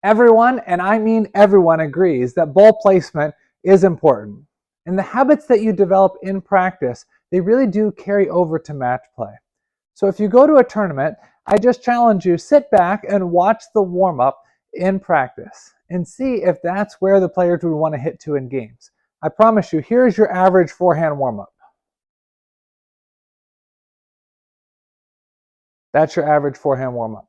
Everyone, and I mean everyone, agrees that ball placement is important. And the habits that you develop in practice, they really do carry over to match play. So if you go to a tournament, I just challenge you, sit back and watch the warm-up in practice and see if that's where the players would want to hit to in games. I promise you, here's your average forehand warm-up. That's your average forehand warm-up.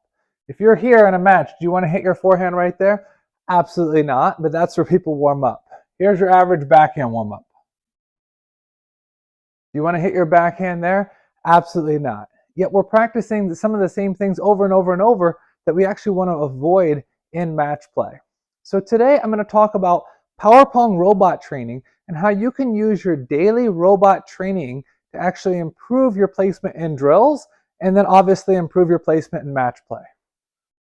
If you're here in a match, do you want to hit your forehand right there? Absolutely not, but that's where people warm up. Here's your average backhand warm-up. Do you want to hit your backhand there? Absolutely not. Yet we're practicing some of the same things over and over and over that we actually want to avoid in match play. So today I'm going to talk about Power Pong robot training and how you can use your daily robot training to actually improve your placement in drills and then obviously improve your placement in match play.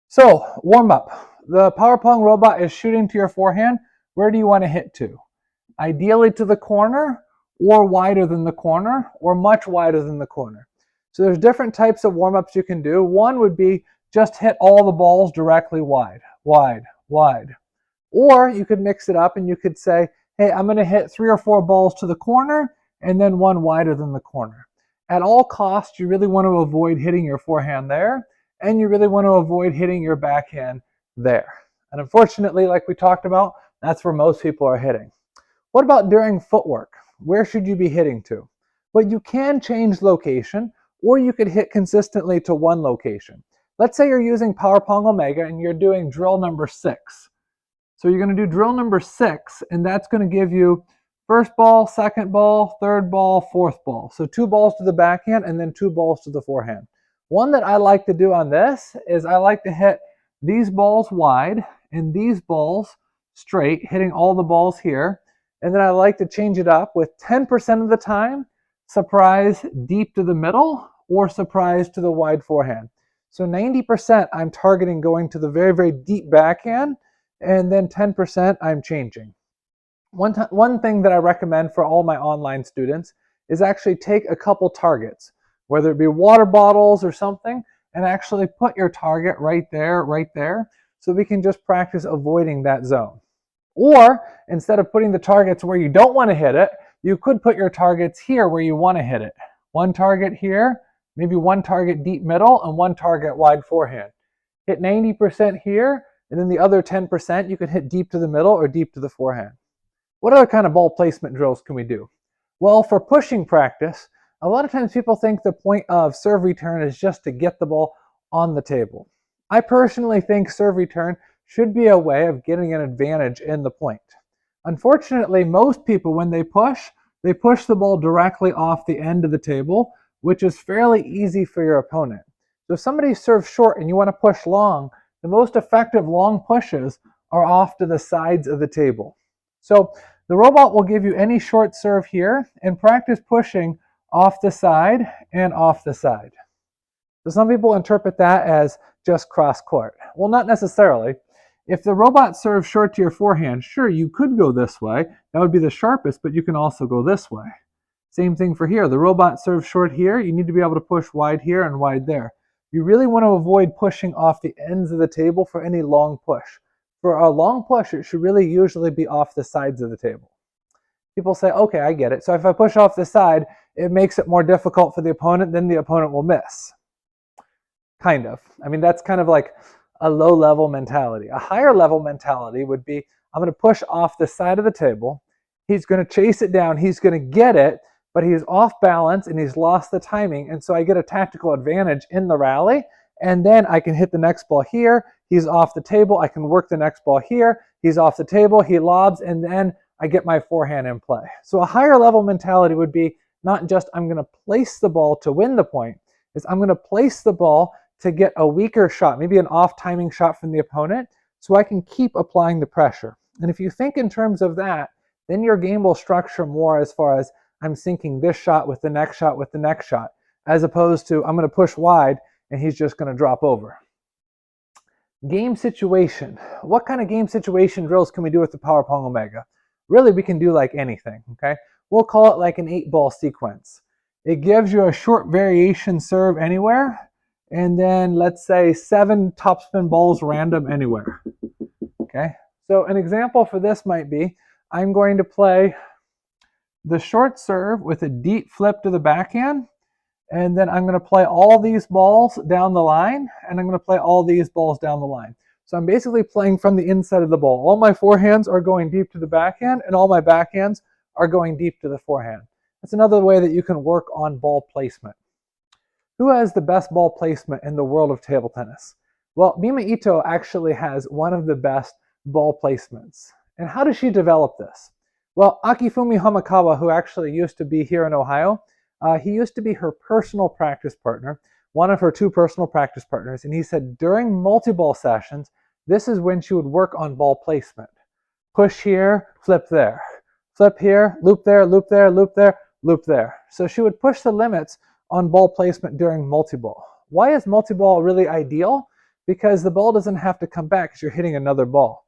So, warm up. The Power Pong robot is shooting to your forehand. Where do you want to hit to? Ideally to the corner, or wider than the corner, or much wider than the corner. So there's different types of warm-ups you can do. One would be just hit all the balls directly wide, wide, wide. Or you could mix it up and you could say, hey, I'm going to hit 3 or 4 balls to the corner and then one wider than the corner. At all costs, you really want to avoid hitting your forehand there, and you really want to avoid hitting your backhand there. And unfortunately, like we talked about, that's where most people are hitting. What about during footwork? Where should you be hitting to? Well, you can change location, or you could hit consistently to one location. Let's say you're using Power Pong Omega and you're doing drill number 6. So you're going to do drill number 6, and that's going to give you first ball, second ball, third ball, fourth ball. So 2 balls to the backhand and then 2 balls to the forehand. One that I like to do on this is I like to hit these balls wide and these balls straight, hitting all the balls here. And then I like to change it up with 10% of the time, surprise deep to the middle or surprise to the wide forehand. So 90% I'm targeting going to the very, very deep backhand, and then 10% I'm changing. One thing that I recommend for all my online students is actually take a couple targets, whether it be water bottles or something, and actually put your target right there, so we can just practice avoiding that zone. Or instead of putting the targets where you don't want to hit it, you could put your targets here where you want to hit it. One target here, maybe one target deep middle, and one target wide forehand. Hit 90% here, and then the other 10% you can hit deep to the middle or deep to the forehand. What other kind of ball placement drills can we do? Well, for pushing practice, a lot of times people think the point of serve return is just to get the ball on the table. I personally think serve return should be a way of getting an advantage in the point. Unfortunately, most people, when they push the ball directly off the end of the table, which is fairly easy for your opponent. So if somebody serves short and you want to push long, the most effective long pushes are off to the sides of the table. So the robot will give you any short serve here and practice pushing off the side and off the side. So some people interpret that as just cross court. Well, not necessarily. If the robot serves short to your forehand, sure, you could go this way. That would be the sharpest, but you can also go this way. Same thing for here. The robot serves short here. You need to be able to push wide here and wide there. You really want to avoid pushing off the ends of the table for any long push. For a long push, it should really usually be off the sides of the table. People say, okay, I get it. So if I push off the side, it makes it more difficult for the opponent, then the opponent will miss. Kind of. I mean, that's kind of like a low-level mentality. A higher-level mentality would be, I'm going to push off the side of the table. He's going to chase it down. He's going to get it, but he's off balance and he's lost the timing. And so I get a tactical advantage in the rally, and then I can hit the next ball here. He's off the table. I can work the next ball here. He's off the table. He lobs, and then I get my forehand in play. So a higher-level mentality would be not just I'm going to place the ball to win the point, is I'm going to place the ball to get a weaker shot, maybe an off-timing shot from the opponent, so I can keep applying the pressure. And if you think in terms of that, then your game will structure more as far as I'm syncing this shot with the next shot with the next shot, as opposed to I'm going to push wide and he's just going to drop over. Game situation. What kind of game situation drills can we do with the Power Pong Omega? Really, we can do like anything, okay? We'll call it like an 8-ball sequence. It gives you a short variation serve anywhere, and then let's say 7 topspin balls random anywhere. Okay, so an example for this might be, I'm going to play the short serve with a deep flip to the backhand, and then I'm going to play all these balls down the line, and I'm going to play all these balls down the line. So I'm basically playing from the inside of the ball. All my forehands are going deep to the backhand, and all my backhands are going deep to the forehand. That's another way that you can work on ball placement. Who has the best ball placement in the world of table tennis? Well, Mima Ito actually has one of the best ball placements. And how does she develop this? Well, Akifumi Hamakawa, who actually used to be here in Ohio, he used to be her personal practice partner, one of her two personal practice partners, and he said during multi-ball sessions, this is when she would work on ball placement. Push here, flip there. Flip here, loop there, loop there, loop there, loop there. So she would push the limits on ball placement during multi-ball. Why is multi-ball really ideal? Because the ball doesn't have to come back because you're hitting another ball.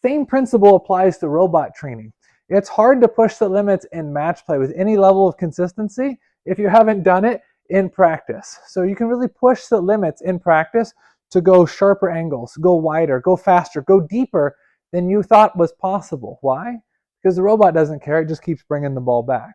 Same principle applies to robot training. It's hard to push the limits in match play with any level of consistency if you haven't done it in practice. So you can really push the limits in practice to go sharper angles, go wider, go faster, go deeper than you thought was possible. Why? Because the robot doesn't care, it just keeps bringing the ball back.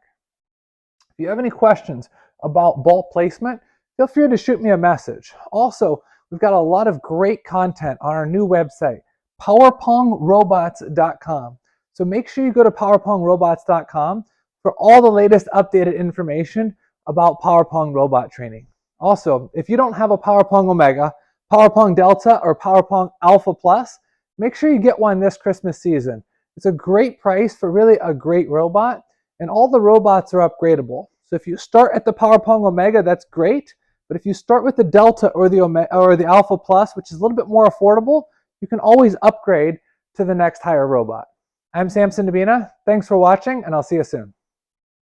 If you have any questions about ball placement, feel free to shoot me a message. Also, we've got a lot of great content on our new website, powerpongrobots.com. So make sure you go to powerpongrobots.com for all the latest updated information about PowerPong robot training. Also, if you don't have a PowerPong Omega, PowerPong Delta, or PowerPong Alpha Plus, make sure you get one this Christmas season. It's a great price for really a great robot, and all the robots are upgradable. So if you start at the PowerPong Omega, that's great. But if you start with the Delta or the Alpha Plus, which is a little bit more affordable, you can always upgrade to the next higher robot. I'm Samson Nabina. Thanks for watching, and I'll see you soon.